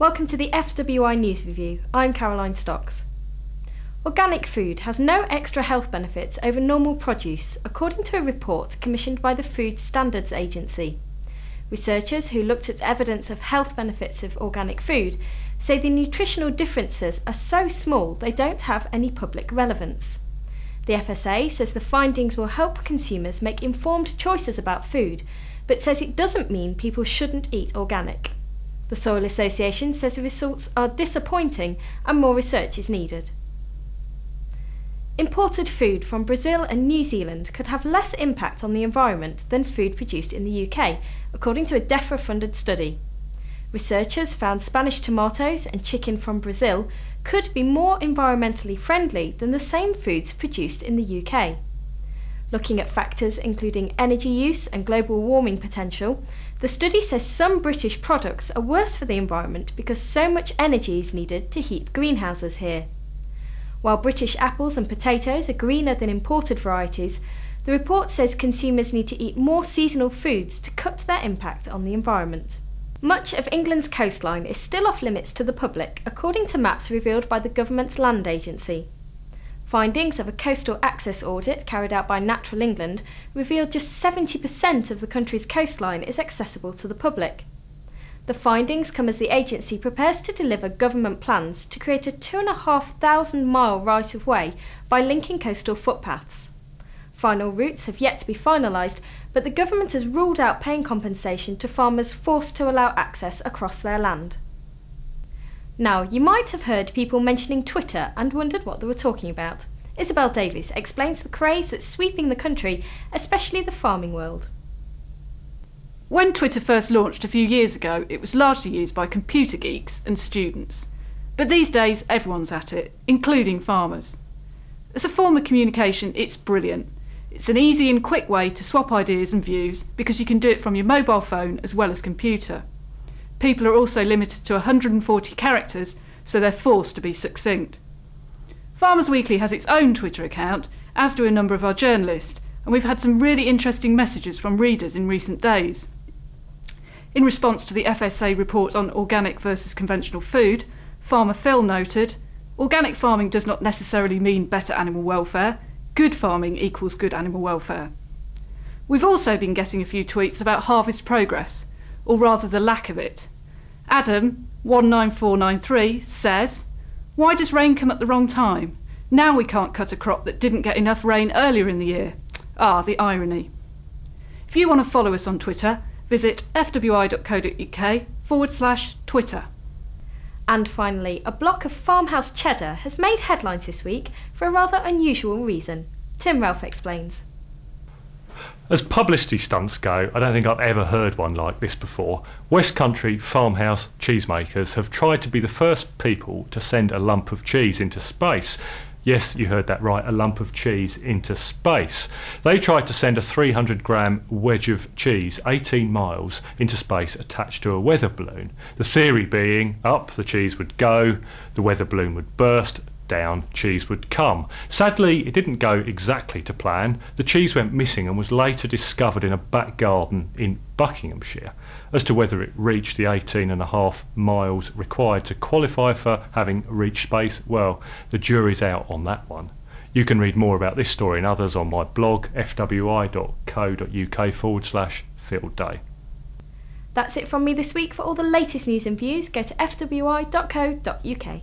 Welcome to the FWI News Review. I'm Caroline Stocks. Organic food has no extra health benefits over normal produce, according to a report commissioned by the Food Standards Agency. Researchers who looked at evidence of health benefits of organic food say the nutritional differences are so small they don't have any public relevance. The FSA says the findings will help consumers make informed choices about food, but says it doesn't mean people shouldn't eat organic. The Soil Association says the results are disappointing and more research is needed. Imported food from Brazil and New Zealand could have less impact on the environment than food produced in the UK, according to a DEFRA-funded study. Researchers found Spanish tomatoes and chicken from Brazil could be more environmentally friendly than the same foods produced in the UK. Looking at factors including energy use and global warming potential, the study says some British products are worse for the environment because so much energy is needed to heat greenhouses here. While British apples and potatoes are greener than imported varieties, the report says consumers need to eat more seasonal foods to cut their impact on the environment. Much of England's coastline is still off limits to the public, according to maps revealed by the government's land agency. Findings of a coastal access audit carried out by Natural England revealed just 70% of the country's coastline is accessible to the public. The findings come as the agency prepares to deliver government plans to create a 2,500-mile right-of-way by linking coastal footpaths. Final routes have yet to be finalised, but the government has ruled out paying compensation to farmers forced to allow access across their land. Now, you might have heard people mentioning Twitter and wondered what they were talking about. Isabel Davies explains the craze that's sweeping the country, especially the farming world. When Twitter first launched a few years ago, it was largely used by computer geeks and students. But these days, everyone's at it, including farmers. As a form of communication, it's brilliant. It's an easy and quick way to swap ideas and views because you can do it from your mobile phone as well as computer. People are also limited to 140 characters, so they're forced to be succinct. Farmers Weekly has its own Twitter account, as do a number of our journalists, and we've had some really interesting messages from readers in recent days. In response to the FSA report on organic versus conventional food, Farmer Phil noted, "Organic farming does not necessarily mean better animal welfare. Good farming equals good animal welfare." We've also been getting a few tweets about harvest progress, or rather the lack of it. Adam, 19493, says, "Why does rain come at the wrong time? Now we can't cut a crop that didn't get enough rain earlier in the year. Ah, the irony." If you want to follow us on Twitter, visit fwi.co.uk/Twitter. And finally, a block of Farmhouse Cheddar has made headlines this week for a rather unusual reason. Tim Ralph explains. As publicity stunts go, I don't think I've ever heard one like this before. West Country farmhouse cheesemakers have tried to be the first people to send a lump of cheese into space. Yes, you heard that right, a lump of cheese into space. They tried to send a 300-gram wedge of cheese 18 miles into space attached to a weather balloon. The theory being, up the cheese would go, the weather balloon would burst, down cheese would come. Sadly, it didn't go exactly to plan. The cheese went missing and was later discovered in a back garden in Buckinghamshire. As to whether it reached the 18.5 miles required to qualify for having reached space, well, the jury's out on that one. You can read more about this story and others on my blog, fwi.co.uk/field day. That's it from me this week. For all the latest news and views, go to fwi.co.uk.